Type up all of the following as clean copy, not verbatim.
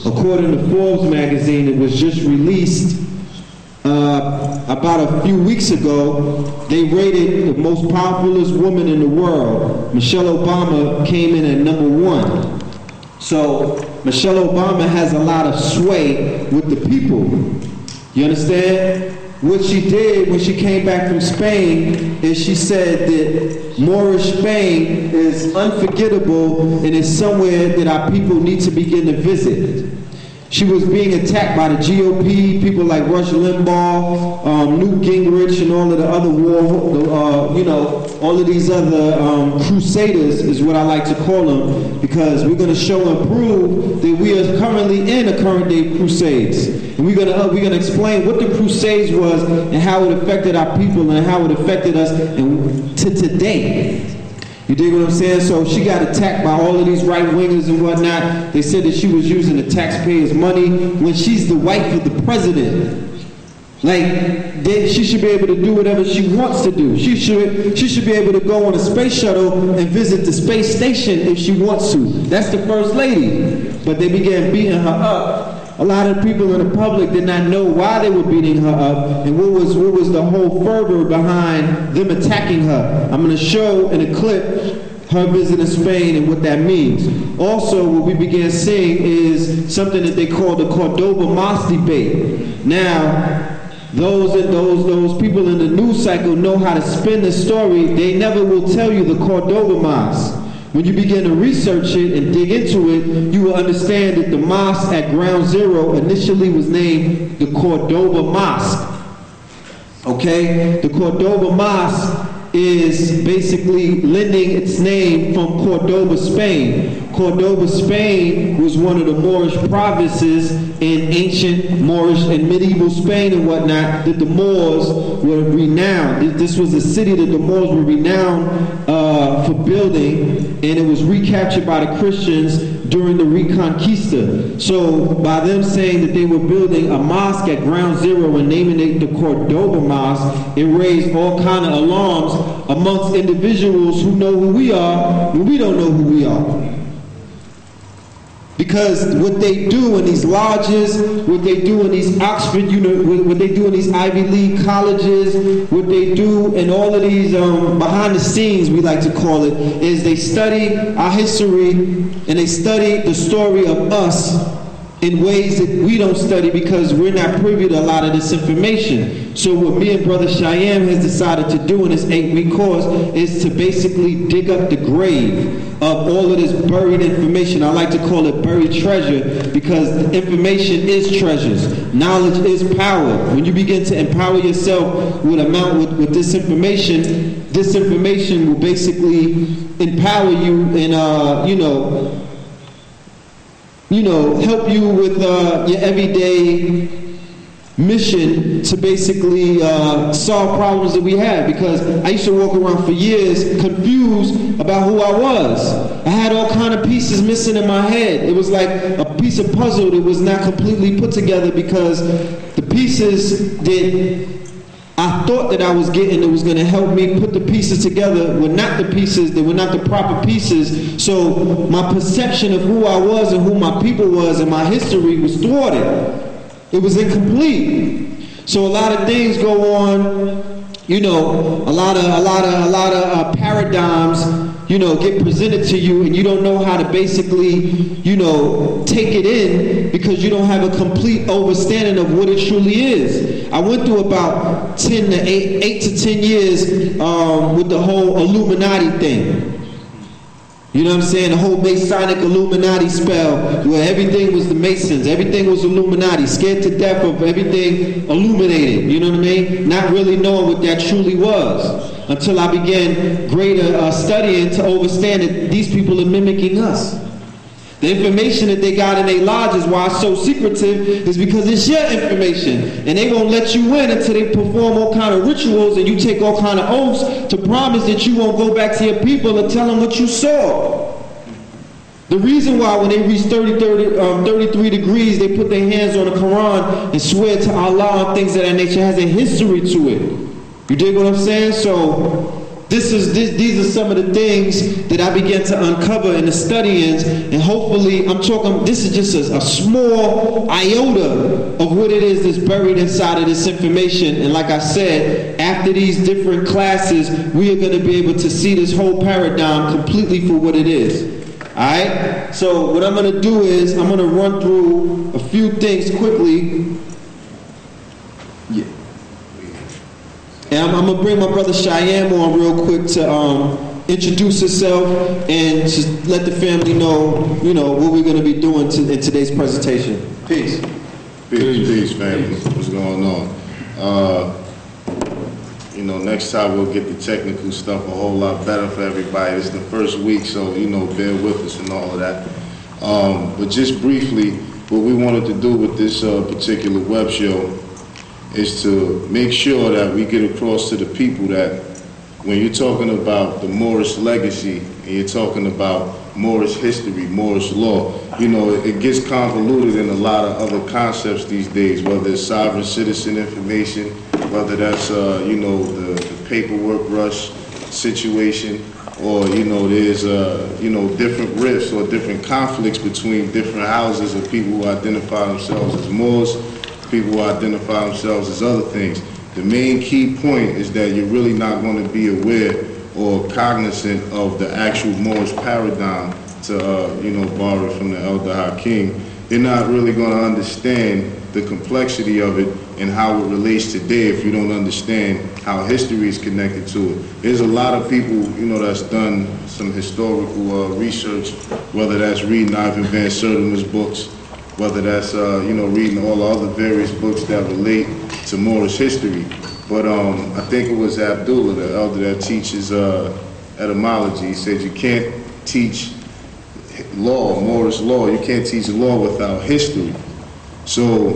According to Forbes magazine, it was just released about a few weeks ago. They rated the most populous woman in the world. Michelle Obama came in at #1. So Michelle Obama has a lot of sway with the people. You understand? What she did when she came back from Spain is she said that Moorish Spain is unforgettable and is somewhere that our people need to begin to visit. She was being attacked by the GOP, people like Rush Limbaugh, Newt Gingrich, and all of the other all of these other crusaders is what I like to call them, because we're going to show and prove that we are currently in a current day crusades, and we're going to explain what the crusades was and how it affected our people and how it affected us and to today. You dig what I'm saying? So she got attacked by all of these right-wingers and whatnot. They said that she was using the taxpayers' money when she's the wife of the president. Like, she should be able to do whatever she wants to do. She should be able to go on a space shuttle and visit the space station if she wants to. That's the first lady. But they began beating her up. A lot of people in the public did not know why they were beating her up and what was the whole fervor behind them attacking her. I'm going to show in a clip her visiting Spain and what that means. Also, what we began seeing is something that they call the Cordoba Mosque debate. Now, those people in the news cycle know how to spin the story. They never will tell you the Cordoba Mosque. When you begin to research it and dig into it, you will understand that the mosque at Ground Zero initially was named the Cordoba Mosque. Okay? The Cordoba Mosque is basically lending its name from Cordoba, Spain. Cordoba, Spain was one of the Moorish provinces in ancient Moorish and medieval Spain and whatnot that the Moors were renowned. This was a city that the Moors were renowned for building, and it was recaptured by the Christians during the Reconquista. So by them saying that they were building a mosque at Ground Zero and naming it the Cordoba Mosque, it raised all kind of alarms amongst individuals who know who we are when we don't know who we are. Because what they do in these lodges, what they do in these Oxford, what they do in these Ivy League colleges, what they do in all of these behind the scenes, we like to call it, is they study our history and they study the story of us in ways that we don't study because we're not privy to a lot of this information. So what me and Brother Shyaam has decided to do in this 8-week course is to basically dig up the grave of all of this buried information. I like to call it buried treasure because information is treasures. Knowledge is power. When you begin to empower yourself with this information will basically empower you and help you with your everyday mission to basically solve problems that we have. Because I used to walk around for years confused about who I was. I had all kind of pieces missing in my head. It was like a piece of puzzle that was not completely put together because the pieces that I thought that I was getting that was going to help me put the pieces together were not the pieces, they were not the proper pieces. So my perception of who I was and who my people was and my history was thwarted. It was incomplete. So a lot of things go on, a lot of paradigms, get presented to you and you don't know how to basically, take it in because you don't have a complete understanding of what it truly is. I went through about 8 to 10 years with the whole Illuminati thing. You know what I'm saying? The whole Masonic Illuminati spell where everything was the Masons, everything was Illuminati, scared to death of everything illuminated, you know what I mean? Not really knowing what that truly was until I began greater studying to understand that these people are mimicking us. The information that they got in their lodges, why it's so secretive, is because it's your information. And they won't let you in until they perform all kind of rituals and you take all kind of oaths to promise that you won't go back to your people and tell them what you saw. The reason why when they reach 33 degrees, they put their hands on the Quran and swear to Allah and things of that nature has a history to it. You dig what I'm saying? So these are some of the things that I began to uncover in the studyings, and hopefully this is just a small iota of what it is that's buried inside of this information. And like I said, after these different classes, we are going to be able to see this whole paradigm completely for what it is. Alright? So what I'm going to do is, I'm going to run through a few things quickly. Yeah. And I'm going to bring my brother Shyaam on real quick to introduce himself and just let the family know, what we're going to be doing in today's presentation. Peace. Peace, family. What's going on? Next time we'll get the technical stuff a whole lot better for everybody. It's the first week, so, bear with us and all of that. But just briefly, what we wanted to do with this particular web show is to make sure that we get across to the people that when you're talking about the Moorish legacy and you're talking about Moorish history, Moorish law, it gets convoluted in a lot of other concepts these days, whether it's sovereign citizen information, whether that's, the paperwork rush situation, or, there's, different rifts or different conflicts between different houses of people who identify themselves as Moors, people who identify themselves as other things. The main key point is that you're really not going to be aware or cognizant of the actual Moorish paradigm to, borrow from the Elder Hakim. They're not really going to understand the complexity of it and how it relates today if you don't understand how history is connected to it. There's a lot of people, that's done some historical research, whether that's reading Ivan Van Sertima's books, whether that's, reading all the other various books that relate to Moorish history. But I think it was Abdullah, the elder that teaches etymology. He said you can't teach law, Moorish law, you can't teach law without history. So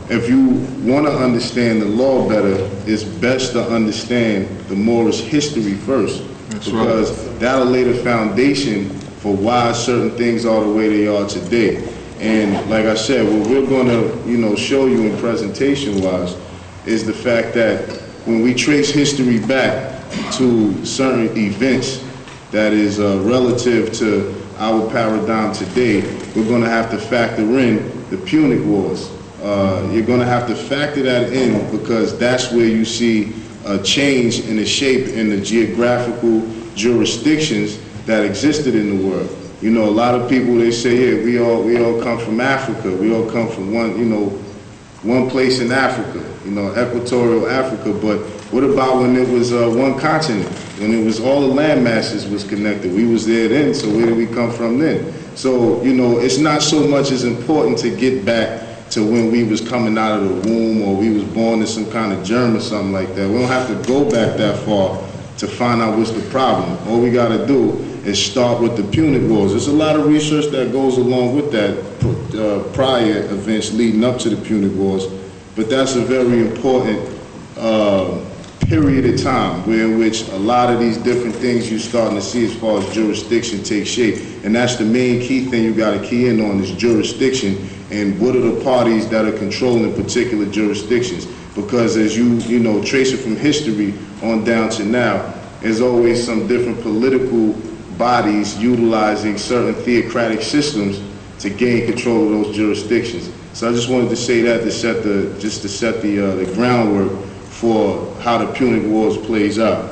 if you want to understand the law better, it's best to understand the Moorish history first. That's because right. That'll lay the foundation for why certain things are the way they are today. And like I said, what we're going to, show you in presentation-wise is the fact that when we trace history back to certain events that is relative to our paradigm today, we're going to have to factor in the Punic Wars. You're going to have to factor that in because that's where you see a change in the shape and the geographical jurisdictions that existed in the world. A lot of people, they say, yeah, we all come from Africa. We all come from one place in Africa, Equatorial Africa. But what about when it was one continent? When it was all the land masses was connected? We was there then, so where did we come from then? So, it's not so much as important to get back to when we was coming out of the womb or we was born in some kind of germ or something like that. We don't have to go back that far to find out what's the problem. All we got to do is start with the Punic Wars. There's a lot of research that goes along with that prior events leading up to the Punic Wars, but that's a very important period of time in which a lot of these different things you're starting to see as far as jurisdiction take shape. And that's the main key thing you got to key in on is jurisdiction and what are the parties that are controlling particular jurisdictions. Because as you trace it from history on down to now, there's always some different political bodies utilizing certain theocratic systems to gain control of those jurisdictions. So I just wanted to say that to set the groundwork for how the Punic Wars plays out.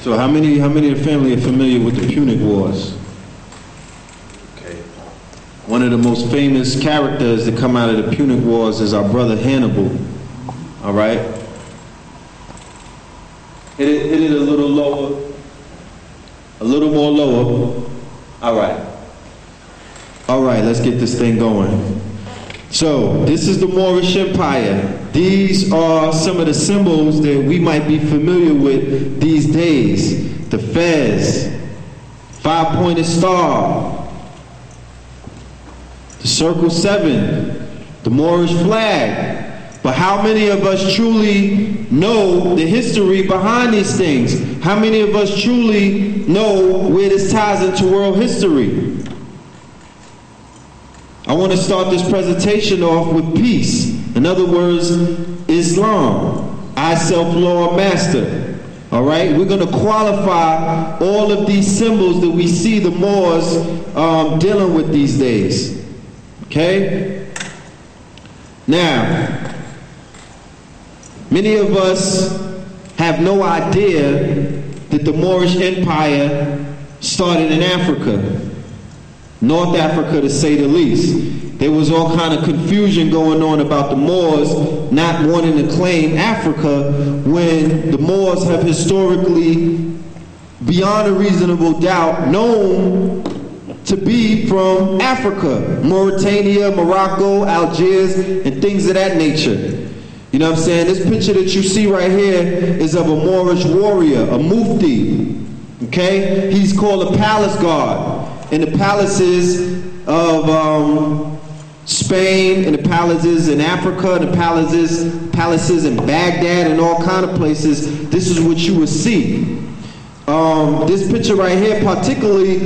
So how many of the family are familiar with the Punic Wars? Okay. One of the most famous characters that come out of the Punic Wars is our brother Hannibal. All right? Hit it a little lower. A little more lower. All right. All right, let's get this thing going. So, this is the Moorish Empire. These are some of the symbols that we might be familiar with these days. The fez, five-pointed star, the circle 7, the Moorish flag. But how many of us truly know the history behind these things? How many of us truly know where this ties into world history? I want to start this presentation off with peace. In other words, Islam, I self-law master. All right, we're going to qualify all of these symbols that we see the Moors dealing with these days. Okay? Now, many of us have no idea that the Moorish Empire started in Africa, North Africa to say the least. There was all kind of confusion going on about the Moors not wanting to claim Africa when the Moors have historically, beyond a reasonable doubt, known to be from Africa, Mauritania, Morocco, Algiers, and things of that nature. You know what I'm saying? This picture that you see right here is of a Moorish warrior, a mufti. Okay? He's called a palace guard. In the palaces of Spain, and the palaces in Africa, and the palaces in Baghdad, and all kind of places, this is what you would see. This picture right here particularly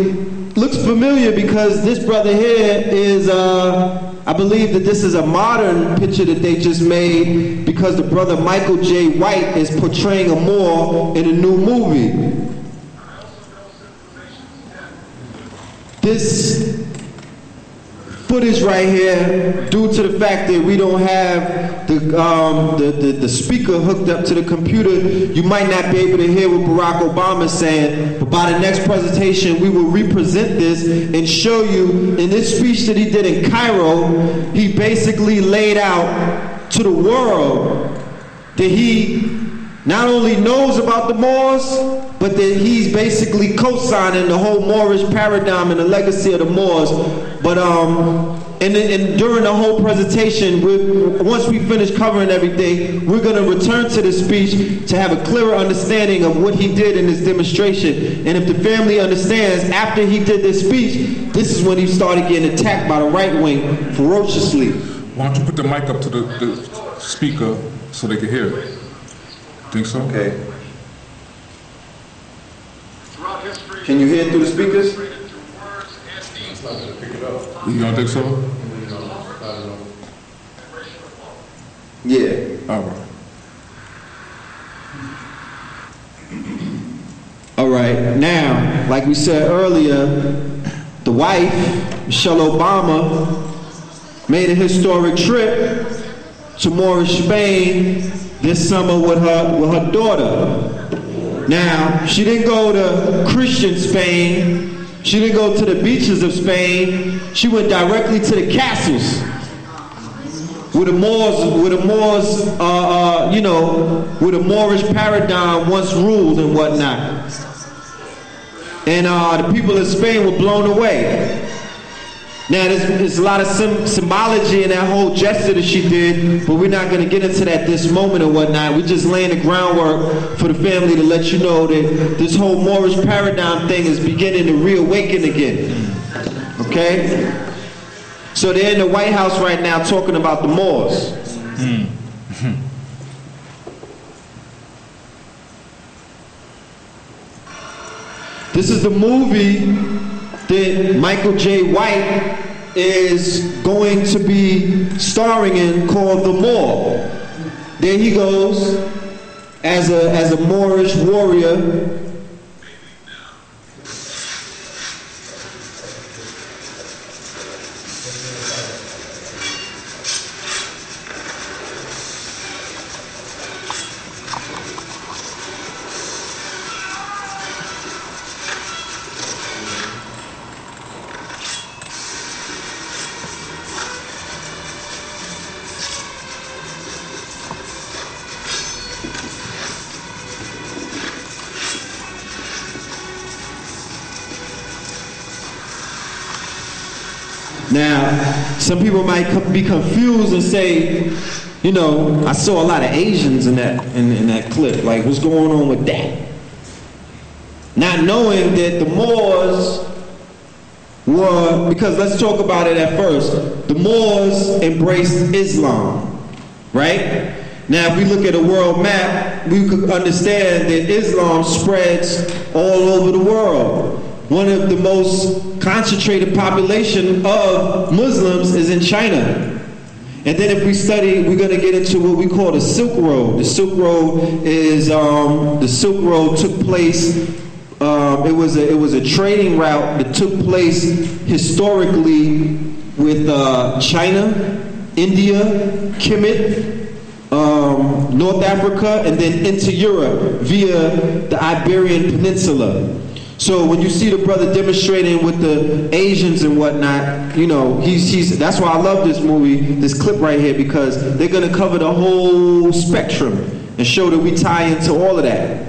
looks familiar because this brother here is, I believe that this is a modern picture that they just made because the brother Michael J. White is portraying a Moor in a new movie. This footage right here, due to the fact that we don't have the speaker hooked up to the computer, you might not be able to hear what Barack Obama is saying, but by the next presentation we will represent this and show you. In this speech that he did in Cairo, he basically laid out to the world that he not only knows about the Moors, but that he's basically co-signing the whole Moorish paradigm and the legacy of the Moors. But and during the whole presentation, once we finish covering everything, we're going to return to the speech to have a clearer understanding of what he did in this demonstration. And if the family understands, after he did this speech, this is when he started getting attacked by the right wing ferociously. Why don't you put the mic up to the speaker so they can hear it? Think so? Okay. Can you hear it through the speakers? You don't think so? Yeah. All right. All right. Now, like we said earlier, the wife, Michelle Obama, made a historic trip to Moorish Spain this summer with her daughter. Now, she didn't go to Christian Spain. She didn't go to the beaches of Spain. She went directly to the castles where the Moors, where the Moorish paradigm once ruled and whatnot. And the people of Spain were blown away. Now, there's a lot of symbology in that whole gesture that she did, but we're not going to get into that this moment or whatnot. We're just laying the groundwork for the family to let you know that this whole Moorish paradigm thing is beginning to reawaken again. Okay? So they're in the White House right now talking about the Moors. This is the movie that Michael J. White is going to be starring in, called The Moor. There he goes as a Moorish warrior. Now, some people might be confused and say, you know, I saw a lot of Asians in that clip. Like, what's going on with that? Not knowing that the Moors were, because let's talk about it at first. The Moors embraced Islam, right? Now, if we look at a world map, we could understand that Islam spreads all over the world. One of the most concentrated population of Muslims is in China. And then if we study, we're going to get into what we call the Silk Road. The Silk Road is, the Silk Road took place, it was a trading route that took place historically with China, India, Kemet, North Africa, and then into Europe via the Iberian Peninsula. So when you see the brother demonstrating with the Asians and whatnot, you know, he's that's why I love this movie, this clip right here, because they're going to cover the whole spectrum and show that we tie into all of that.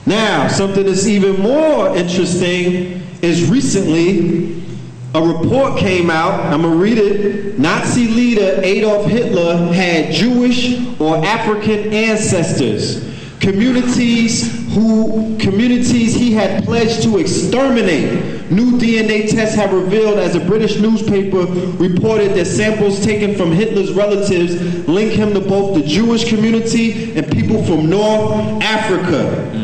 Now, something that's even more interesting is recently a report came out, I'm going to read it. Nazi leader Adolf Hitler had Jewish or African ancestors. Communities he had pledged to exterminate. New DNA tests have revealed, as a British newspaper reported, that samples taken from Hitler's relatives link him to both the Jewish community and people from North Africa.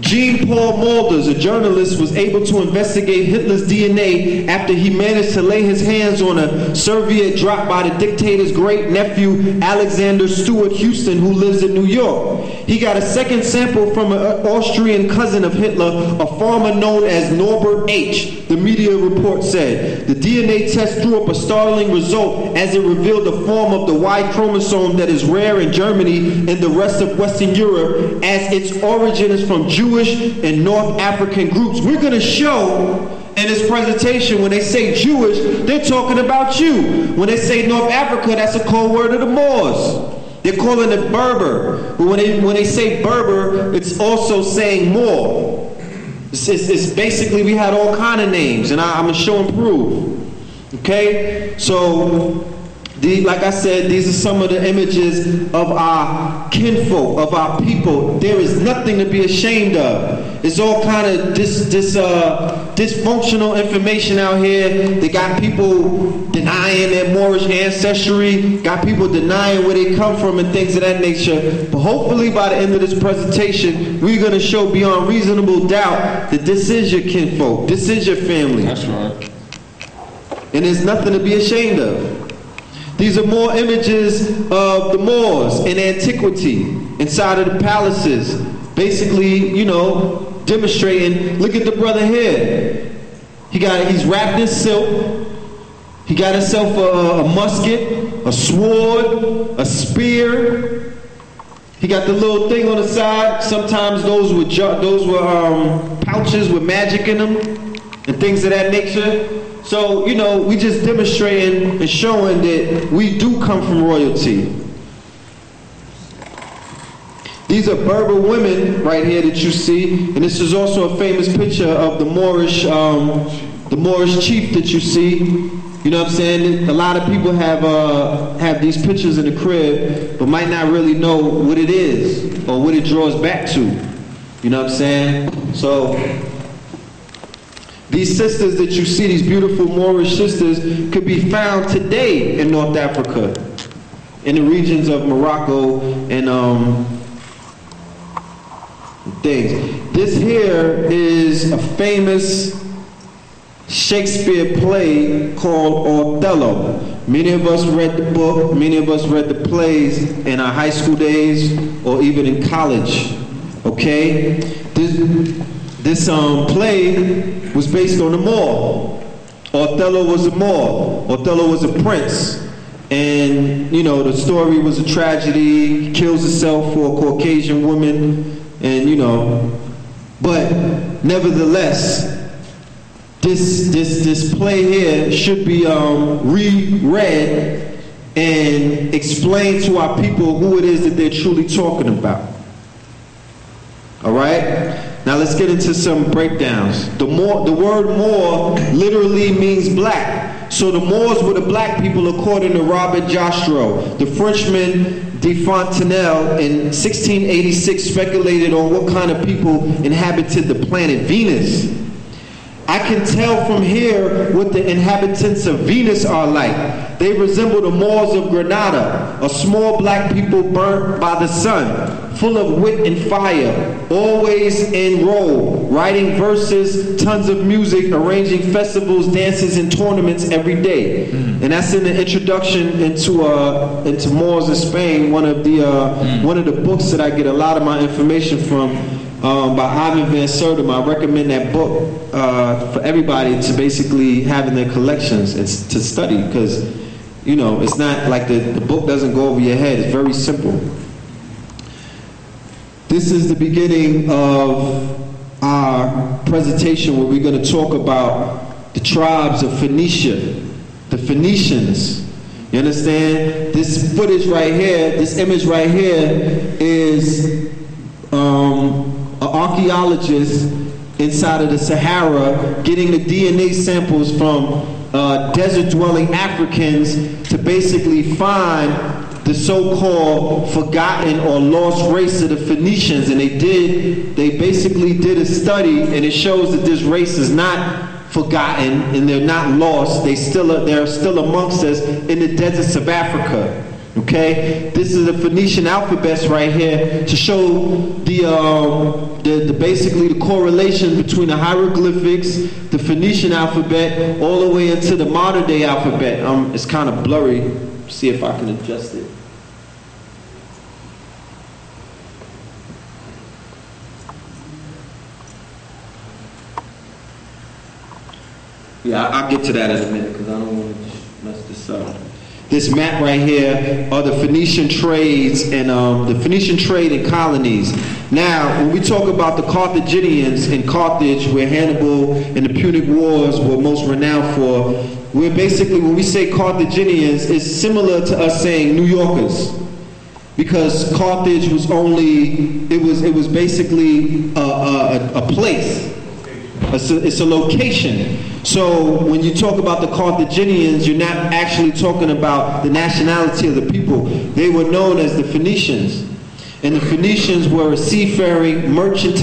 Jean-Paul Mulders, a journalist, was able to investigate Hitler's DNA after he managed to lay his hands on a serviette dropped by the dictator's great-nephew Alexander Stuart Houston, who lives in New York. He got a second sample from an Austrian cousin of Hitler, a farmer known as Norbert H., the media report said. The DNA test threw up a startling result as it revealed the form of the Y chromosome that is rare in Germany and the rest of Western Europe, as its origin is from Jewish and North African groups. We're going to show in this presentation, when they say Jewish, they're talking about you. When they say North Africa, that's a code word of the Moors. They're calling it Berber. But when they say Berber, it's also saying Moor. It's basically, we had all kind of names, and I'm going to show and prove. Okay? So, like I said, these are some of the images of our kinfolk, of our people. There is nothing to be ashamed of. It's all kind of dysfunctional information out here. They got people denying their Moorish ancestry, got people denying where they come from and things of that nature. But hopefully by the end of this presentation, we're going to show beyond reasonable doubt that this is your kinfolk, this is your family. That's right. And there's nothing to be ashamed of. These are more images of the Moors in antiquity, inside of the palaces. Basically, you know, demonstrating, look at the brother here. He's wrapped in silk. He got himself a musket, a sword, a spear. He got the little thing on the side. Sometimes those were pouches with magic in them and things of that nature. So, you know, we just demonstrating and showing that we do come from royalty. These are Berber women right here that you see, and this is also a famous picture of the Moorish chief that you see. You know what I'm saying? A lot of people have these pictures in the crib, but might not really know what it is or what it draws back to. You know what I'm saying? So these sisters that you see, these beautiful Moorish sisters, could be found today in North Africa, in the regions of Morocco and things. This here is a famous Shakespeare play called Othello. Many of us read the book, many of us read the plays in our high school days or even in college. Okay? This play was based on a Moor. Othello was a Moor. Othello was a prince. And, you know, the story was a tragedy. He kills himself for a Caucasian woman. And, you know, but nevertheless, this play here should be reread and explained to our people who it is that they're truly talking about. All right? Now let's get into some breakdowns. The word Moor literally means black. So the Moors were the black people according to Robert Jastrow. The Frenchman de Fontenelle in 1686 speculated on what kind of people inhabited the planet Venus. I can tell from here what the inhabitants of Venus are like. They resemble the Moors of Granada, a small black people burnt by the sun, full of wit and fire, always enrolled, writing verses, tons of music, arranging festivals, dances, and tournaments every day. And that's in the introduction into Moors of Spain, one of the books that I get a lot of my information from. By Ivan Van Sertima. I recommend that book for everybody to basically have in their collections and to study, because, you know, it's not like the book doesn't go over your head. It's very simple. This is the beginning of our presentation where we're going to talk about the tribes of Phoenicia, the Phoenicians. You understand? This footage right here, this image right here is an archaeologist inside of the Sahara getting the DNA samples from desert-dwelling Africans to basically find the so-called forgotten or lost race of the Phoenicians. And they basically did a study, and it shows that this race is not forgotten and they're not lost. They're still amongst us in the deserts of Africa. Okay, this is the Phoenician alphabets right here to show basically the correlation between the hieroglyphics, the Phoenician alphabet, all the way into the modern day alphabet. It's kind of blurry. See if I can adjust it. Yeah, I'll get to that in a minute because I don't want to mess this up. This map right here are the Phoenician trades and the Phoenician trade and colonies. Now, when we talk about the Carthaginians in Carthage, where Hannibal and the Punic Wars were most renowned for, we're basically, when we say Carthaginians, it's similar to us saying New Yorkers, because Carthage was only, it was basically a place. It's a location. So when you talk about the Carthaginians, you're not actually talking about the nationality of the people. They were known as the Phoenicians. And the Phoenicians were a seafaring, merchant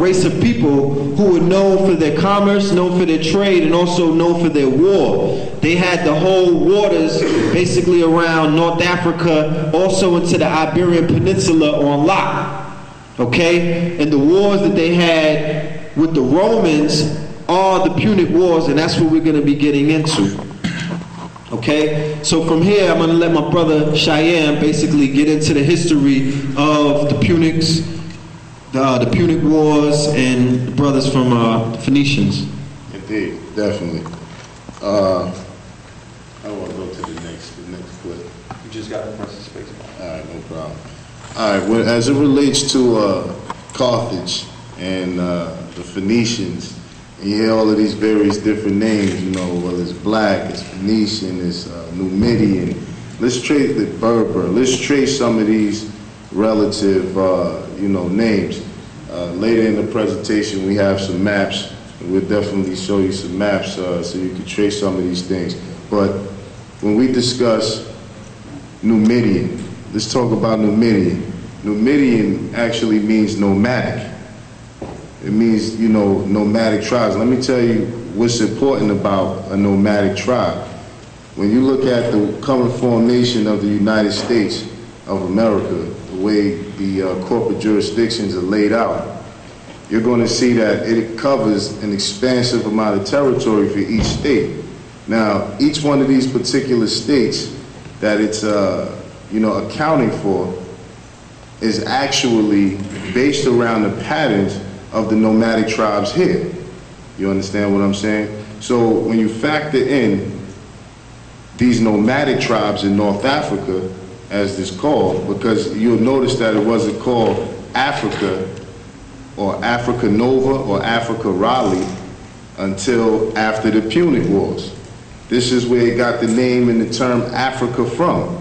race of people who were known for their commerce, known for their trade, and also known for their war. They had the whole waters basically around North Africa, also into the Iberian Peninsula on lock. Okay? And the wars that they had with the Romans are the Punic Wars, and that's what we're going to be getting into. Okay? So from here, I'm going to let my brother Shyaam basically get into the history of the Punics, the Punic Wars, and the brothers from the Phoenicians. Indeed, definitely. I want to go to the next clip. You just got to press the space bar. All right, no problem. All right, well, as it relates to Carthage and the Phoenicians, and you hear all of these various different names, you know, whether it's black, it's Phoenician, it's Numidian. Let's trace the Berber. Let's trace some of these relative, names. Later in the presentation, we have some maps. We'll definitely show you some maps so you can trace some of these things. But when we discuss Numidian, let's talk about Numidian. Numidian actually means nomadic. It means, nomadic tribes. Let me tell you what's important about a nomadic tribe. When you look at the current formation of the United States of America, the way the corporate jurisdictions are laid out, you're going to see that it covers an expansive amount of territory for each state. Now, each one of these particular states that it's, accounting for is actually based around the patterns of the nomadic tribes here. You understand what I'm saying? So when you factor in these nomadic tribes in North Africa, as it's called, because you'll notice that it wasn't called Africa or Africa Nova or Africa Raleigh until after the Punic Wars. This is where it got the name and the term Africa from.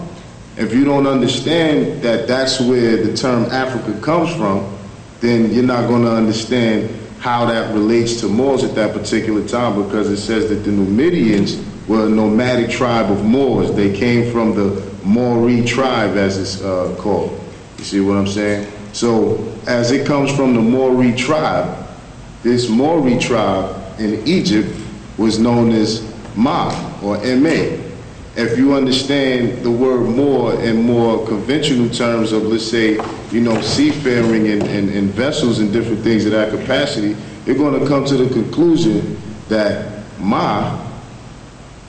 If you don't understand that that's where the term Africa comes from, then you're not going to understand how that relates to Moors at that particular time, because it says that the Numidians were a nomadic tribe of Moors. They came from the Moorish tribe, as it's called. You see what I'm saying? So as it comes from the Moorish tribe, this Moorish tribe in Egypt was known as Ma, or Ma. If you understand the word Moor in more conventional terms of, let's say, seafaring and vessels and different things of that capacity, you're going to come to the conclusion that Ma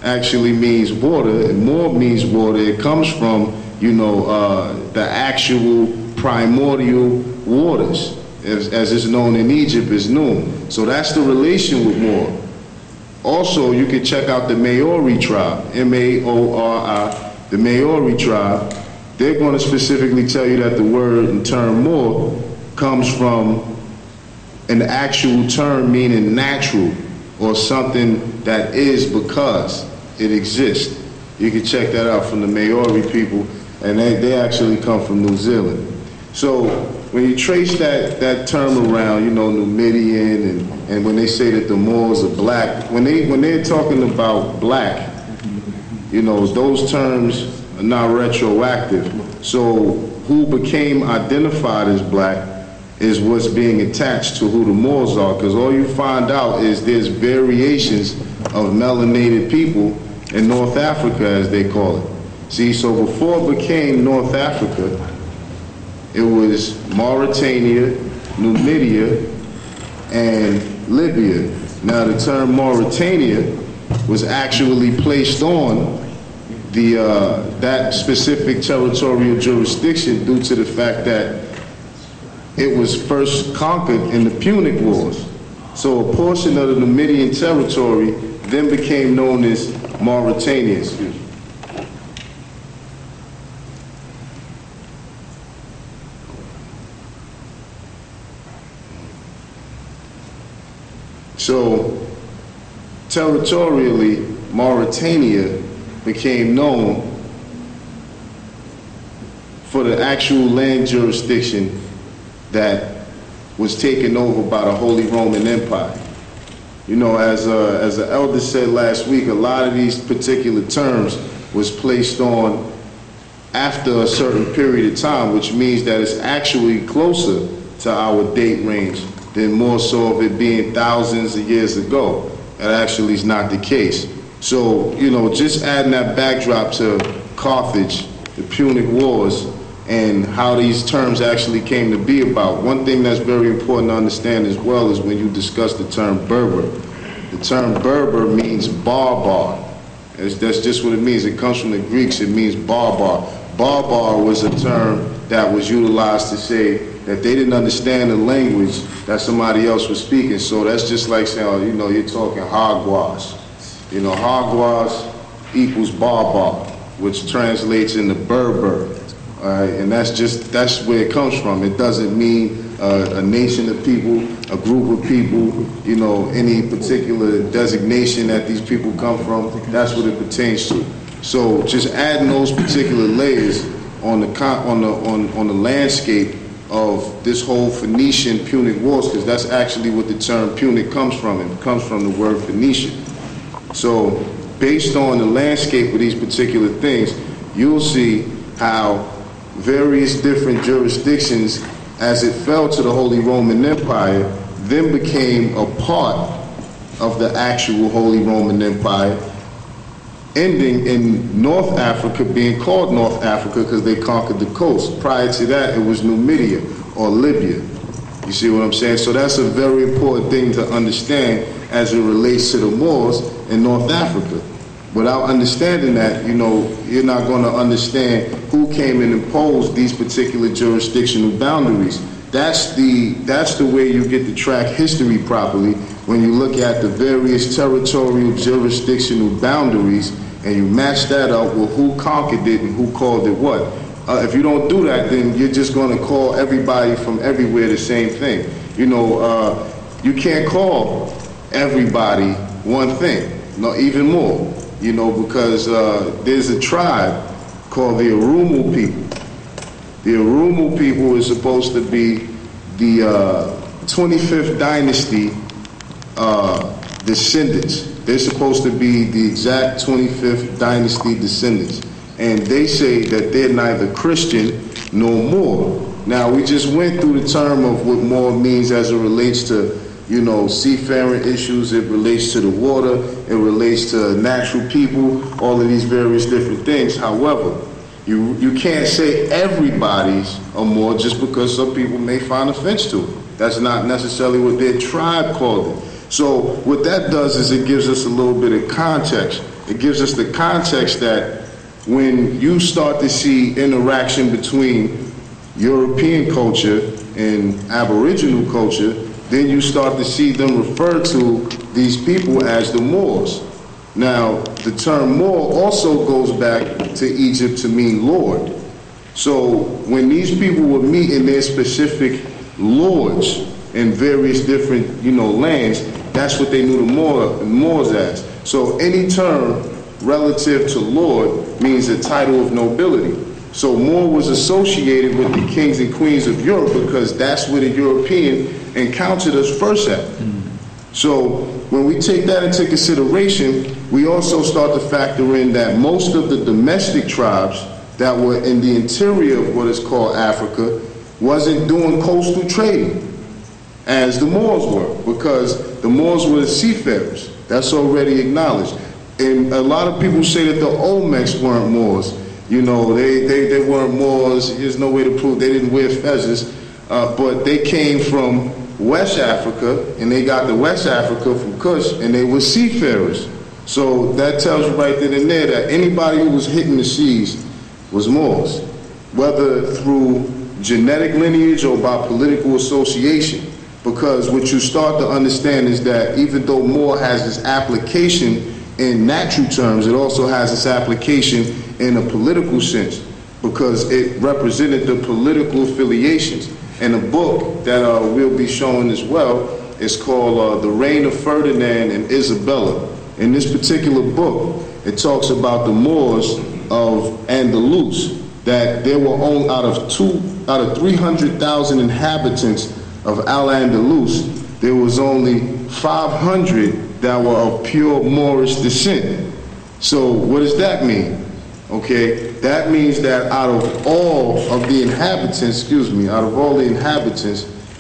actually means water, and Moor means water. It comes from, the actual primordial waters, as it's known in Egypt as Num. So that's the relation with Moor. Also, you can check out the Maori tribe, M-A-O-R-I, the Maori tribe. They're going to specifically tell you that the word and term Moor comes from an actual term meaning natural, or something that is because it exists. You can check that out from the Maori people, and they actually come from New Zealand. So when you trace that term around, Numidian, and when they say that the Moors are black, when they're talking about black, those terms are not retroactive. So who became identified as black is what's being attached to who the Moors are, because all you find out is there's variations of melanated people in North Africa, as they call it. See, so before it became North Africa, it was Mauritania, Numidia, and Libya. Now the term Mauritania was actually placed on that specific territorial jurisdiction due to the fact that it was first conquered in the Punic Wars. So a portion of the Numidian territory then became known as Mauritania. Excuse me. So territorially, Mauritania became known for the actual land jurisdiction that was taken over by the Holy Roman Empire. As an elder said last week, a lot of these particular terms was placed on after a certain period of time, which means that it's actually closer to our date range than more so of it being thousands of years ago. That actually is not the case. So, just adding that backdrop to Carthage, the Punic Wars, and how these terms actually came to be about. One thing that's very important to understand as well is when you discuss the term Berber. The term Berber means barbar. That's just what it means. It comes from the Greeks. It means barbar. Barbar was a term that was utilized to say that they didn't understand the language that somebody else was speaking. So that's just like saying, you're talking hogwash. Hogwash equals barbar, which translates into Berber. All right, and that's where it comes from. It doesn't mean a nation of people, a group of people, any particular designation that these people come from. That's what it pertains to. So just adding those particular layers on the landscape of this whole Phoenician Punic Wars, because that's actually what the term Punic comes from. It comes from the word Phoenician. So based on the landscape of these particular things, you'll see how various different jurisdictions, as it fell to the Holy Roman Empire, then became a part of the actual Holy Roman Empire, ending in North Africa being called North Africa because they conquered the coast. Prior to that, it was Numidia or Libya. You see what I'm saying? So that's a very important thing to understand as it relates to the Moors in North Africa. Without understanding that, you're not going to understand who came and imposed these particular jurisdictional boundaries. That's the way you get to track history properly, when you look at the various territorial jurisdictional boundaries and you match that up with who conquered it and who called it what. If you don't do that, then you're just going to call everybody from everywhere the same thing. You can't call everybody one thing, no, even more. Because there's a tribe called the Arumu people. The Arumu people is supposed to be the 25th dynasty descendants. They're supposed to be the exact 25th dynasty descendants. And they say that they're neither Christian nor Moor. Now, we just went through the term of what Moor means as it relates to, seafaring issues. It relates to the water. It relates to natural people, all of these various different things. However, you can't say everybody's a Moor just because some people may find offense to it. That's not necessarily what their tribe called it. So what that does is it gives us a little bit of context. It gives us the context that when you start to see interaction between European culture and Aboriginal culture, then you start to see them refer to these people as the Moors. Now, the term Moor also goes back to Egypt to mean Lord. So when these people would meet in their specific lords in various different, lands, that's what they knew the Moors as. So any term relative to Lord means a title of nobility. So Moor was associated with the kings and queens of Europe because that's where the European encountered us first at. So when we take that into consideration, we also start to factor in that most of the domestic tribes that were in the interior of what is called Africa wasn't doing coastal trading as the Moors were, because the Moors were the seafarers. That's already acknowledged. And a lot of people say that the Olmecs weren't Moors. They weren't Moors. There's no way to prove they didn't wear fezzes. But they came from West Africa, and they got to West Africa from Kush, and they were seafarers. So that tells you right then and there that anybody who was hitting the seas was Moors, whether through genetic lineage or by political association. Because what you start to understand is that even though Moor has this application in natural terms, it also has its application in a political sense, because it represented the political affiliations. And a book that we'll be showing as well is called The Reign of Ferdinand and Isabella. In this particular book, it talks about the Moors of Andalus, that there were only out of 300,000 inhabitants of Al-Andalus, there was only 500 that were of pure Moorish descent. So what does that mean? Okay, that means that out of all the inhabitants,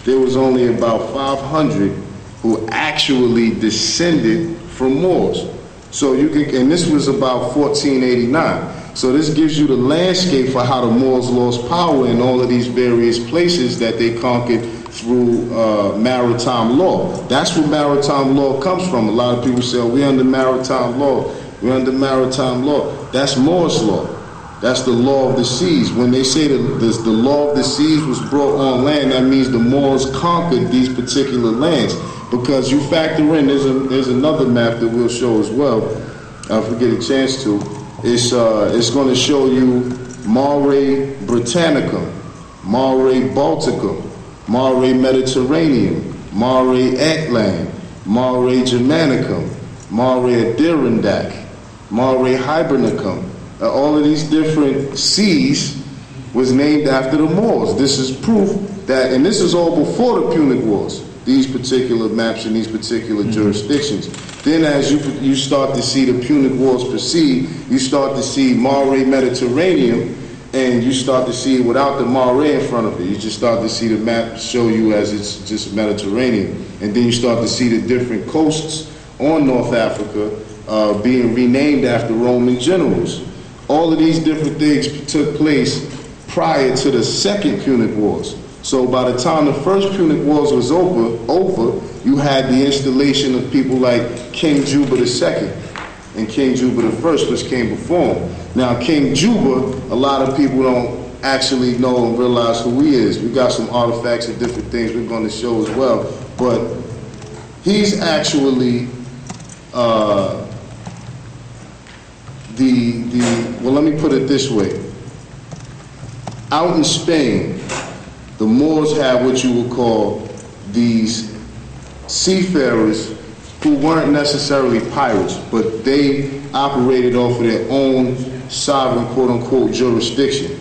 there was only about 500 who actually descended from Moors. So and this was about 1489. So this gives you the landscape for how the Moors lost power in all of these various places that they conquered through maritime law. That's where maritime law comes from. A lot of people say, we're under maritime law. We're under maritime law. That's Moorish law. That's the law of the seas. When they say that the law of the seas was brought on land, that means the Moors conquered these particular lands. Because you factor in, there's another map that we'll show as well, if we get a chance to. It's going to show you Mare Britannicum, Mare Balticum, Mare Mediterranean, Mare Atlant, Mare Germanicum, Mare Adirondack, Mare Hibernicum. All of these different seas was named after the Moors. This is proof that, and this is all before the Punic Wars, these particular maps and these particular jurisdictions. Then as you start to see the Punic Wars proceed, you start to see Mare Mediterranean, and you start to see it without the Mare in front of it. You just start to see the map show you as it's just Mediterranean. And then you start to see the different coasts on North Africa being renamed after Roman generals. All of these different things took place prior to the second Punic Wars. So by the time the first Punic Wars was over, you had the installation of people like King Juba II and King Juba I, which came before him. Now, King Juba, a lot of people don't actually know and realize who he is. We got some artifacts and different things we're going to show as well. But he's actually well, let me put it this way. Out in Spain, the Moors had what you would call these seafarers who weren't necessarily pirates, but they operated off of their own sovereign, quote-unquote, jurisdiction.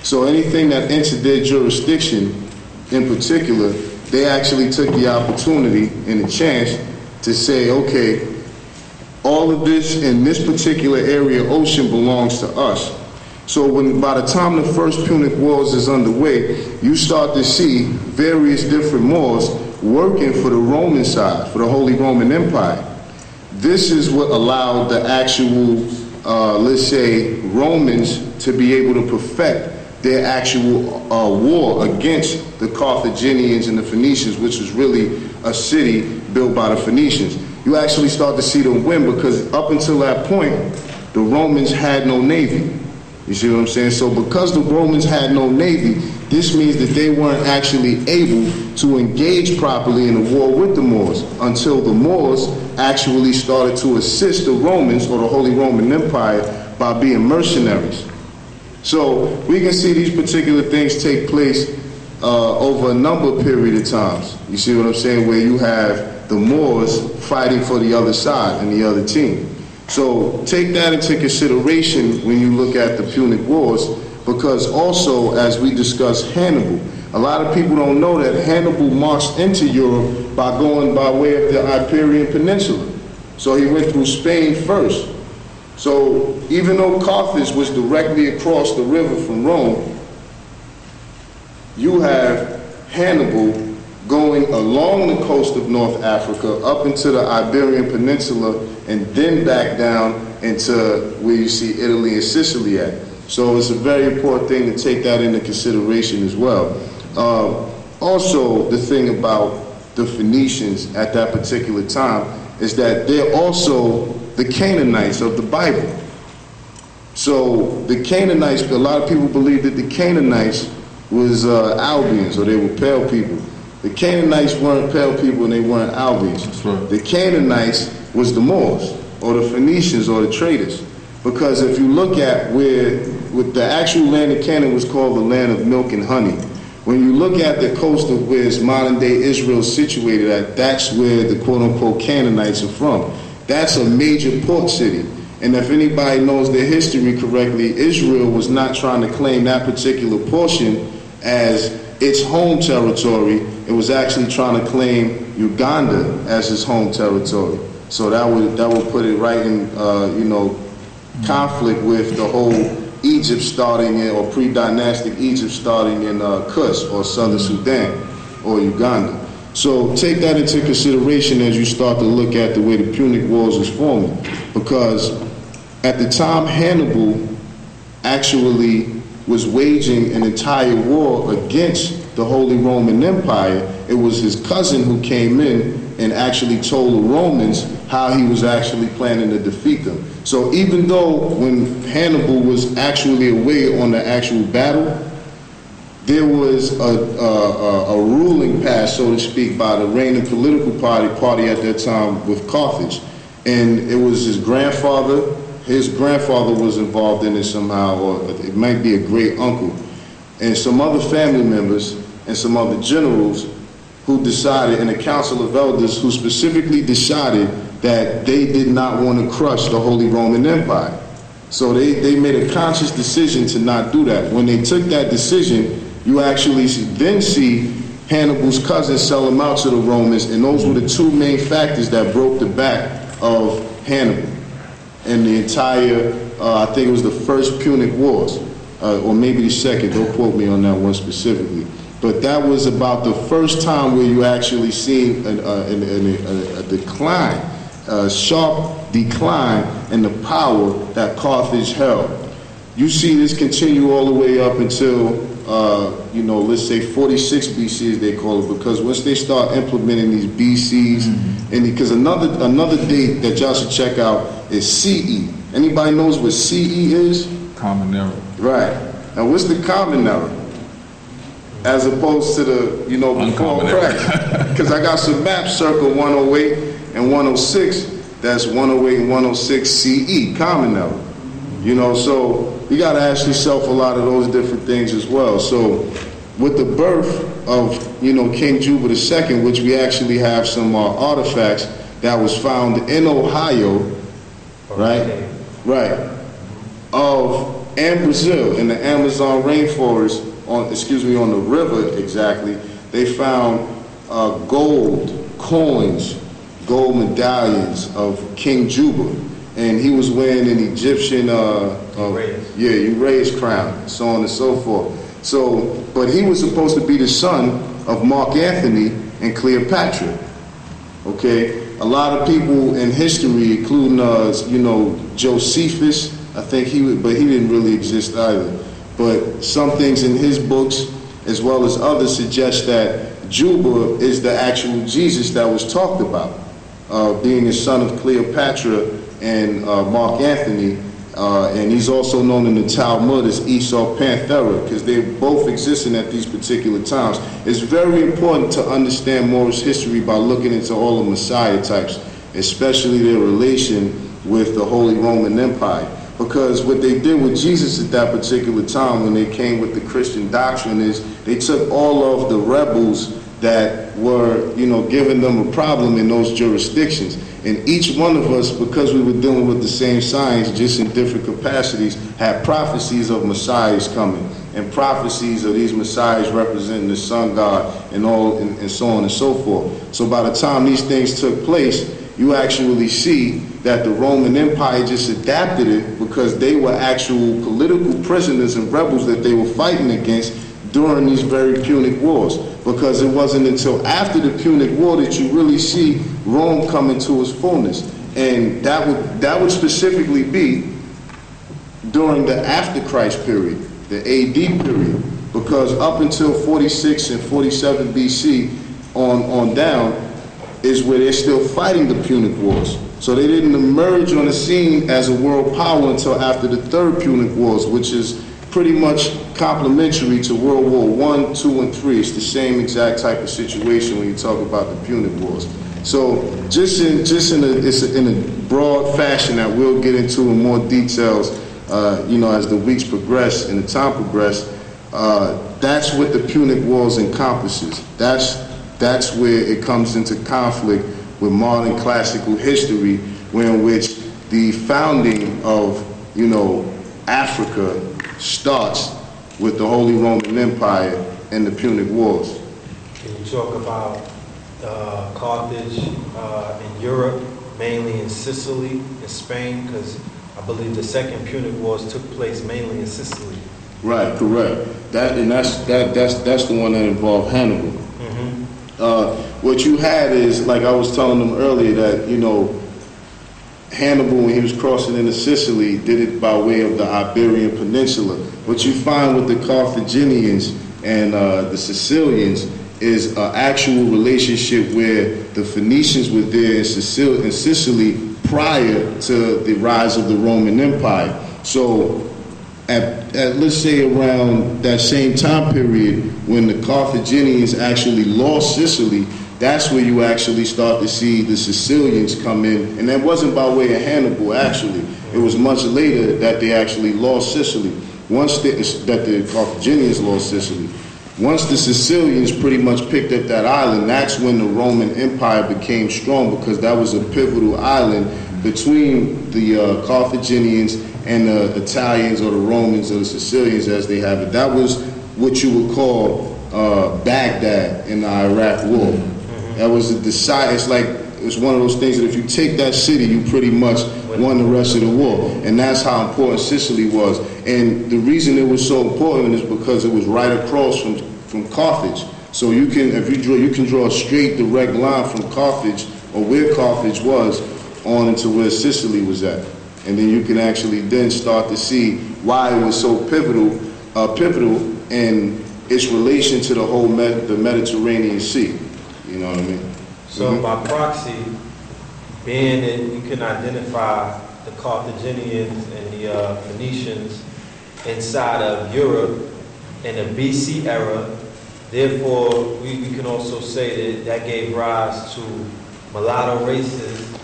So anything that entered their jurisdiction, in particular, they actually took the opportunity and the chance to say, okay, all of this in this particular area ocean belongs to us. So by the time the first Punic Wars is underway, you start to see various different Moors working for the Roman side, for the Holy Roman Empire. This is what allowed the actual, let's say, Romans to be able to perfect their actual war against the Carthaginians and the Phoenicians, which was really a city built by the Phoenicians. You actually start to see them win because up until that point, the Romans had no navy. You see what I'm saying? So because the Romans had no navy, this means that they weren't actually able to engage properly in a war with the Moors until the Moors actually started to assist the Romans or the Holy Roman Empire by being mercenaries. So we can see these particular things take place over a number of period of times. You see what I'm saying? Where you have the Moors fighting for the other side and the other team. So take that into consideration when you look at the Punic Wars, because also, as we discussed Hannibal, a lot of people don't know that Hannibal marched into Europe by going by way of the Iberian Peninsula. So he went through Spain first. So even though Carthage was directly across the river from Rome, you have Hannibal going along the coast of North Africa up into the Iberian Peninsula and then back down into where you see Italy and Sicily at. So it's a very important thing to take that into consideration as well. Also, the thing about the Phoenicians at that particular time is that they're also the Canaanites of the Bible. So the Canaanites, a lot of people believe that the Canaanites was Albions, or they were pale people. The Canaanites weren't pale people and they weren't Albions. That's right. The Canaanites was the Moors, or the Phoenicians, or the traders. Because if you look at where the actual land of Canaan was called the land of milk and honey. When you look at the coast of where modern day Israel is situated at, that's where the quote unquote Canaanites are from. That's a major port city. And if anybody knows their history correctly, Israel was not trying to claim that particular portion as its home territory. It was actually trying to claim Uganda as its home territory. So that would put it right in conflict with the whole Egypt starting in, or pre-dynastic Egypt starting in Kush or Southern Sudan or Uganda. So take that into consideration as you start to look at the way the Punic Wars is forming, because at the time Hannibal actually was waging an entire war against the Holy Roman Empire, it was his cousin who came in and actually told the Romans how he was actually planning to defeat them. So even though when Hannibal was actually away on the actual battle, there was a ruling passed, so to speak, by the reigning political party at that time with Carthage. And it was his grandfather was involved in it somehow, or it might be a great uncle, and some other family members and some other generals who decided, and a council of elders who specifically decided that they did not want to crush the Holy Roman Empire. So they made a conscious decision to not do that. When they took that decision, you actually then see Hannibal's cousins sell him out to the Romans, and those were the two main factors that broke the back of Hannibal. And the entire, I think it was the first Punic Wars, or maybe the second, don't quote me on that one specifically. But that was about the first time where you actually seen a decline, a sharp decline in the power that Carthage held. You see this continue all the way up until, let's say 46 BC as they call it, because once they start implementing these BCs, and because another date that y'all should check out is CE. Anybody knows what CE is? Common Era. Right. Now what's the Common Era? As opposed to the, before Christ. Because I got some maps circa 108 and 106, that's 108 and 106 CE, Common Era. So you got to ask yourself a lot of those different things as well. So with the birth of, King Juba II, which we actually have some artifacts that was found in Ohio, right, and Brazil, in the Amazon rainforest, on the river exactly, they found gold coins, gold medallions of King Juba, and he was wearing an Egyptian Uraeus crown, so on and so forth. So, but he was supposed to be the son of Mark Antony and Cleopatra. Okay, a lot of people in history, including Josephus, I think but he didn't really exist either. But some things in his books, as well as others, suggest that Juba is the actual Jesus that was talked about, being a son of Cleopatra and Mark Antony, and he's also known in the Talmud as Esau Panthera, because they're both existing at these particular times. It's very important to understand Moorish history by looking into all the Messiah types, especially their relation with the Holy Roman Empire. Because what they did with Jesus at that particular time when they came with the Christian doctrine is they took all of the rebels that were, giving them a problem in those jurisdictions. And each one of us, because we were dealing with the same science, just in different capacities, had prophecies of messiahs coming, and prophecies of these messiahs representing the sun god and so on and so forth. So by the time these things took place, you actually see that the Roman Empire just adapted it because they were actual political prisoners and rebels that they were fighting against during these very Punic Wars. Because it wasn't until after the Punic War that you really see Rome come into its fullness. And that would specifically be during the after Christ period, the AD period. Because up until 46 and 47 BC on down is where they're still fighting the Punic Wars. So they didn't emerge on the scene as a world power until after the Third Punic Wars, which is pretty much complementary to World War I, II, and III. It's the same exact type of situation when you talk about the Punic Wars. So just in a broad fashion that we'll get into in more details, as the weeks progress and the time progress, that's what the Punic Wars encompasses. That's where it comes into conflict with modern classical history, in which the founding of, Africa starts with the Holy Roman Empire and the Punic Wars. Can you talk about Carthage in Europe, mainly in Sicily and Spain? Because I believe the Second Punic Wars took place mainly in Sicily. Right, correct. That's the one that involved Hannibal. Mm-hmm. What you had is, like I was telling them earlier, that Hannibal, when he was crossing into Sicily, did it by way of the Iberian Peninsula. What you find with the Carthaginians and the Sicilians is an actual relationship where the Phoenicians were there in Sicily prior to the rise of the Roman Empire. So at let's say around that same time period when the Carthaginians actually lost Sicily, that's where you actually start to see the Sicilians come in. And that wasn't by way of Hannibal, actually. It was much later that they actually lost Sicily. That the Carthaginians lost Sicily. Once the Sicilians pretty much picked up that island, that's when the Roman Empire became strong, because that was a pivotal island between the Carthaginians and the Italians or the Romans or the Sicilians as they have it. That was what you would call Baghdad in the Iraq War. That was it's one of those things that if you take that city, you pretty much won the rest of the war. And that's how important Sicily was. And the reason it was so important is because it was right across from Carthage. So you can draw a straight, direct line from Carthage, or where Carthage was, on into where Sicily was at. And then you can actually then start to see why it was so pivotal in its relation to the whole the Mediterranean Sea. You know what I mean? So by proxy, being that you can identify the Carthaginians and the Phoenicians inside of Europe in the BC era, therefore we can also say that gave rise to mulatto races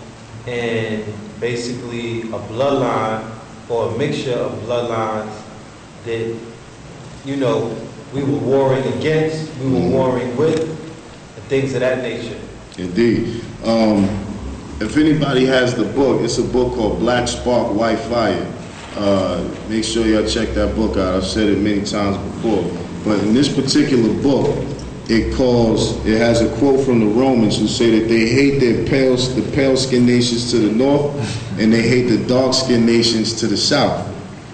and basically a bloodline or a mixture of bloodlines that, we were warring against, we were warring with, and things of that nature. Indeed. If anybody has the book, it's a book called Black Spark, White Fire. Make sure y'all check that book out. I've said it many times before. But in this particular book, it has a quote from the Romans who say that they hate the pale-skinned nations to the north, and they hate the dark-skinned nations to the south.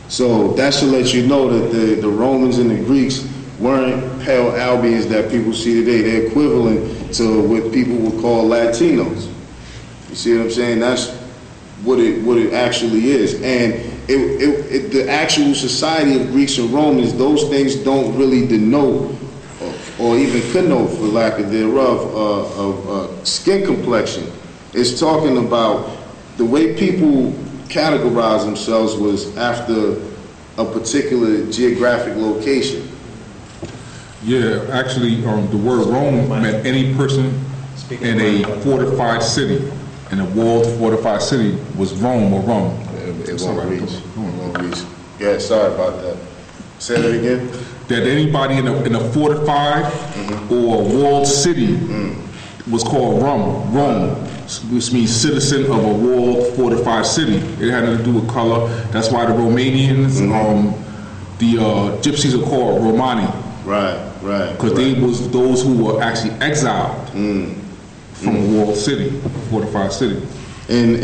So that should let you know that the Romans and the Greeks weren't pale Albions that people see today. They're equivalent to what people would call Latinos. You see what I'm saying? That's what it actually is. And the actual society of Greeks and Romans, those things don't really denote or even connote, for lack of thereof, of skin complexion. It's talking about the way people categorize themselves was after a particular geographic location. Yeah, actually, the word Rome meant any person in a fortified city. And a walled fortified city was Rome or Rome. It won't reach. It won't reach. Yeah, sorry about that. Say that again. That anybody in a fortified or walled city was called Rome, which means citizen of a walled fortified city. It had nothing to do with color. That's why the Romanians, the Gypsies are called Romani. Right. Because they was those who were actually exiled from a walled city, fortified city. And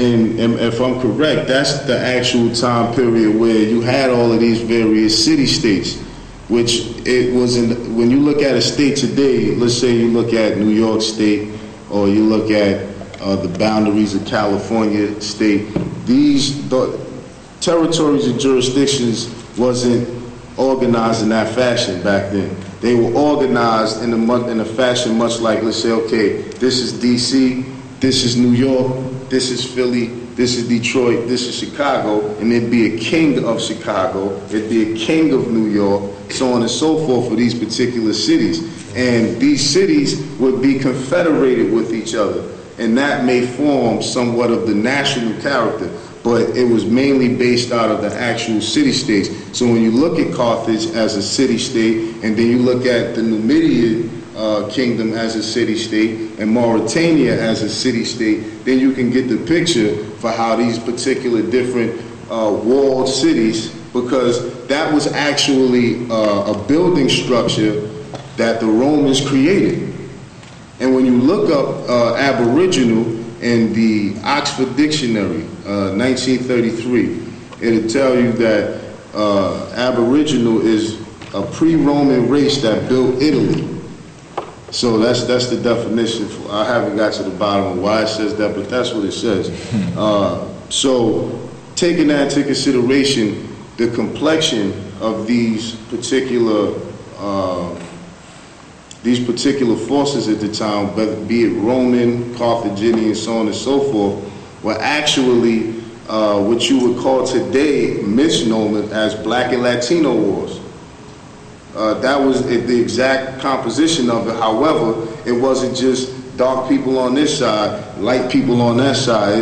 if I'm correct, that's the actual time period where you had all of these various city-states, which it was when you look at a state today, let's say you look at New York State, or you look at the boundaries of California State, the territories and jurisdictions wasn't organized in that fashion back then. They were organized in a fashion much like, let's say, okay, this is DC, this is New York, this is Philly, this is Detroit, this is Chicago, and there'd be a king of Chicago, it'd be a king of New York, so on and so forth for these particular cities. And these cities would be confederated with each other, and that may form somewhat of the national character, but it was mainly based out of the actual city-states. So when you look at Carthage as a city-state, and then you look at the Numidian kingdom as a city-state, and Mauritania as a city-state, then you can get the picture for how these particular different walled cities, because that was actually a building structure that the Romans created. And when you look up Aboriginal in the Oxford Dictionary, 1933, it'll tell you that Aboriginal is a pre-Roman race that built Italy. So that's the definition. I haven't got to the bottom of why it says that, but that's what it says. So taking that into consideration, the complexion of these particular forces at the time, be it Roman, Carthaginian, so on and so forth, were actually what you would call today misnomer as Black and Latino wars. That was the exact composition of it. However, it wasn't just dark people on this side, light people on that side.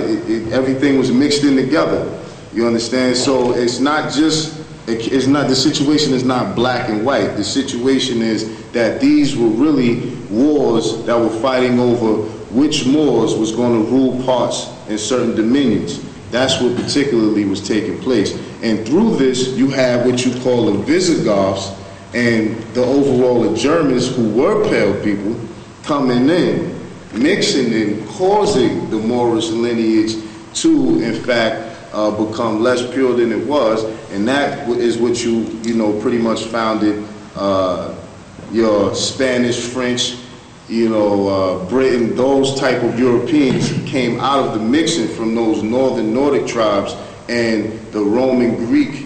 Everything was mixed in together. You understand? So it's not just, the situation is not black and white. The situation is that these were really wars that were fighting over which Moors was going to rule parts in certain dominions. That's what particularly was taking place. And through this, you have what you call the Visigoths and the overall Germans, who were pale people, coming in, mixing in, causing the Moorish lineage to, in fact, become less pure than it was. And that is what you pretty much founded your Spanish, French, Britain, those type of Europeans came out of the mixing from those northern Nordic tribes and the Roman Greek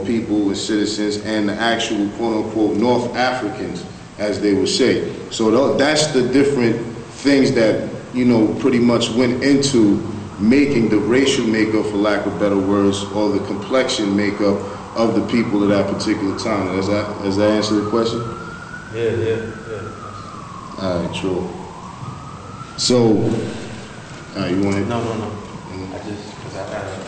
people and citizens, and the actual quote-unquote North Africans, as they would say. So that's the different things that, pretty much went into making the racial makeup, for lack of better words, or the complexion makeup of the people at that particular time. Does that answer the question? Yeah. All right, true. So, you want to? No. Mm-hmm. I just, because I got it.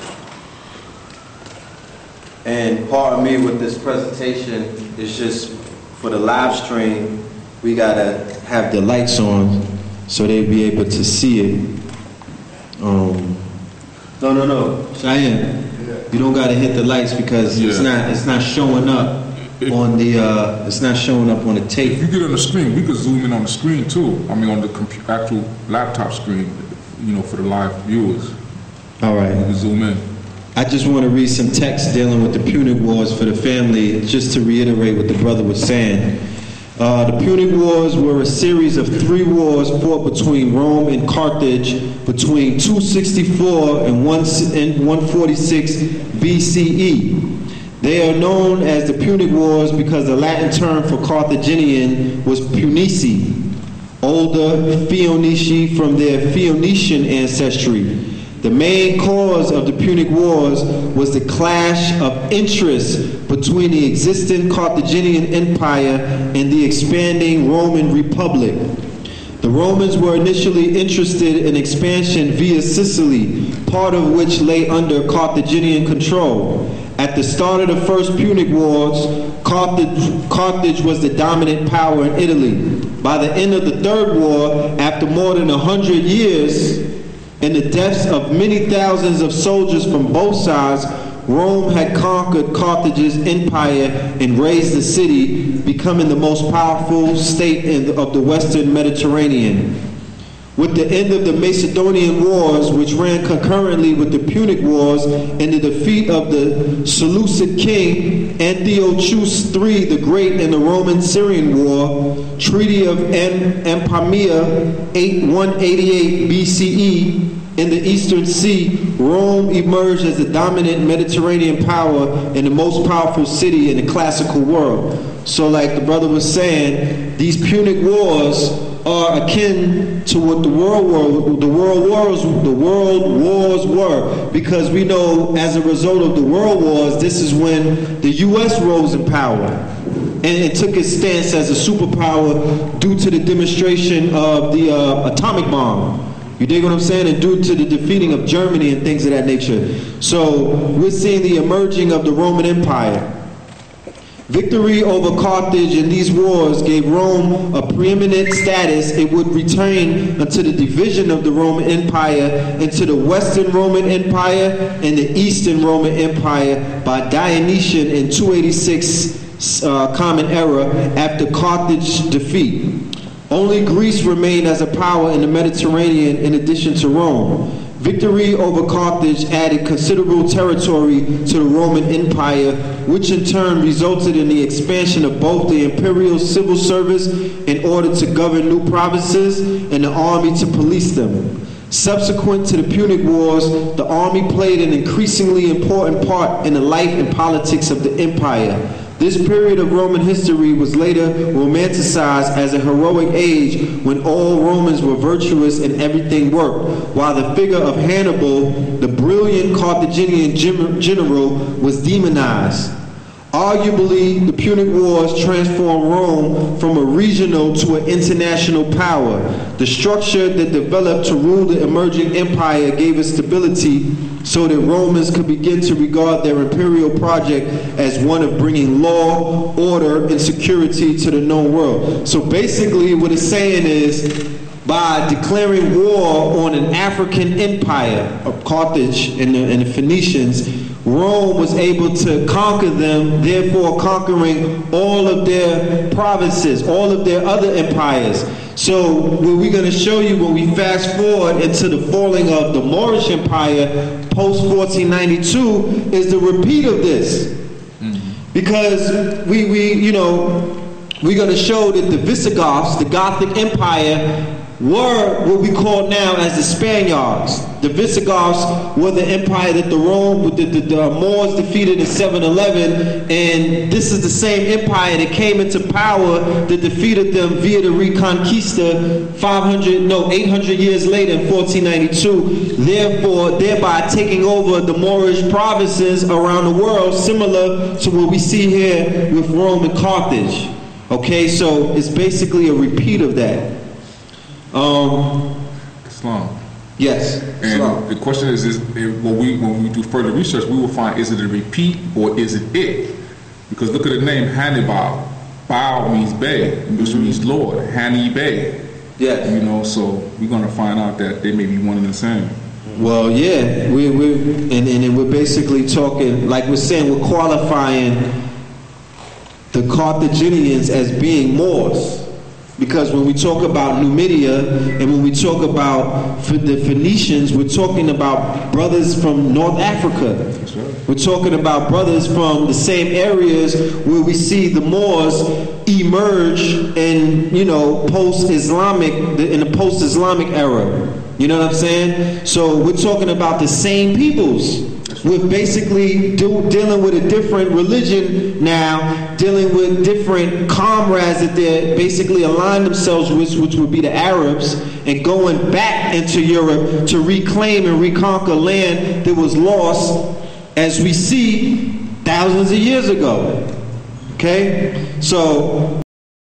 And pardon me with this presentation, it's just for the live stream, we gotta have the lights on so they'll be able to see it. No, Cheyenne, you don't gotta hit the lights because it's not showing up on the, it's not showing up on the tape. If you get on the screen, we could zoom in on the screen too. I mean, on the actual laptop screen, you know, for the live viewers. All right. You can zoom in. I just want to read some text dealing with the Punic Wars for the family, just to reiterate what the brother was saying. The Punic Wars were a series of 3 wars fought between Rome and Carthage between 264 and 146 BCE. They are known as the Punic Wars because the Latin term for Carthaginian was Punici, older Phoenici from their Phoenician ancestry. The main cause of the Punic Wars was the clash of interest between the existing Carthaginian Empire and the expanding Roman Republic. The Romans were initially interested in expansion via Sicily, part of which lay under Carthaginian control. At the start of the First Punic Wars, Carthage was the dominant power in Italy. By the end of the Third War, after more than 100 years, and the deaths of many thousands of soldiers from both sides, Rome had conquered Carthage's empire and raised the city, becoming the most powerful state of the Western Mediterranean. With the end of the Macedonian Wars, which ran concurrently with the Punic Wars, and the defeat of the Seleucid king Antiochus III the Great in the Roman-Syrian War, Treaty of Apamea 188 BCE, in the Eastern Sea, Rome emerged as the dominant Mediterranean power and the most powerful city in the classical world. So like the brother was saying, these Punic Wars are akin to what the world wars were, because we know as a result of the world wars, this is when the U.S. rose in power and it took its stance as a superpower due to the demonstration of the atomic bomb. You dig what I'm saying? And due to the defeating of Germany and things of that nature. So we're seeing the emerging of the Roman Empire. Victory over Carthage in these wars gave Rome a preeminent status it would retain until the division of the Roman Empire into the Western Roman Empire and the Eastern Roman Empire by Diocletian in 286 Common Era after Carthage's defeat. Only Greece remained as a power in the Mediterranean in addition to Rome. Victory over Carthage added considerable territory to the Roman Empire, which in turn resulted in the expansion of both the imperial civil service in order to govern new provinces and the army to police them. Subsequent to the Punic Wars, the army played an increasingly important part in the life and politics of the empire. This period of Roman history was later romanticized as a heroic age when all Romans were virtuous and everything worked, while the figure of Hannibal, the brilliant Carthaginian general, was demonized. Arguably, the Punic Wars transformed Rome from a regional to an international power. The structure that developed to rule the emerging empire gave it stability so that Romans could begin to regard their imperial project as one of bringing law, order, and security to the known world. So basically what it's saying is, by declaring war on an African empire of Carthage and the Phoenicians, Rome was able to conquer them, therefore conquering all of their provinces, all of their other empires. So what we're going to show you when we fast forward into the falling of the Moorish Empire post-1492 is the repeat of this. Because we're going to show that the Visigoths, the Gothic Empire, were what we call now as the Spaniards. The Visigoths were the empire that the Moors defeated in 711, and this is the same empire that came into power that defeated them via the Reconquista 800 years later in 1492, thereby taking over the Moorish provinces around the world, similar to what we see here with Rome and Carthage. Okay, so it's basically a repeat of that. Islam. Yes. And Islam. the question is when we do further research, we will find, is it a repeat or is it? Because look at the name Hannibal. Bao means bay, which means Lord. Hanni Bay. Yes. So we're going to find out that they may be one and the same. Well, yeah. We're basically talking, like we're saying, we're qualifying the Carthaginians as being Moors. Because when we talk about Numidia and when we talk about the Phoenicians, we're talking about brothers from North Africa. We're talking about brothers from the same areas where we see the Moors emerge in, post-Islamic, in the post-Islamic era. You know what I'm saying? So we're talking about the same peoples. We're basically dealing with a different religion now, dealing with different comrades that they're basically aligned themselves with, which would be the Arabs, and going back into Europe to reclaim and reconquer land that was lost, as we see, thousands of years ago. Okay? So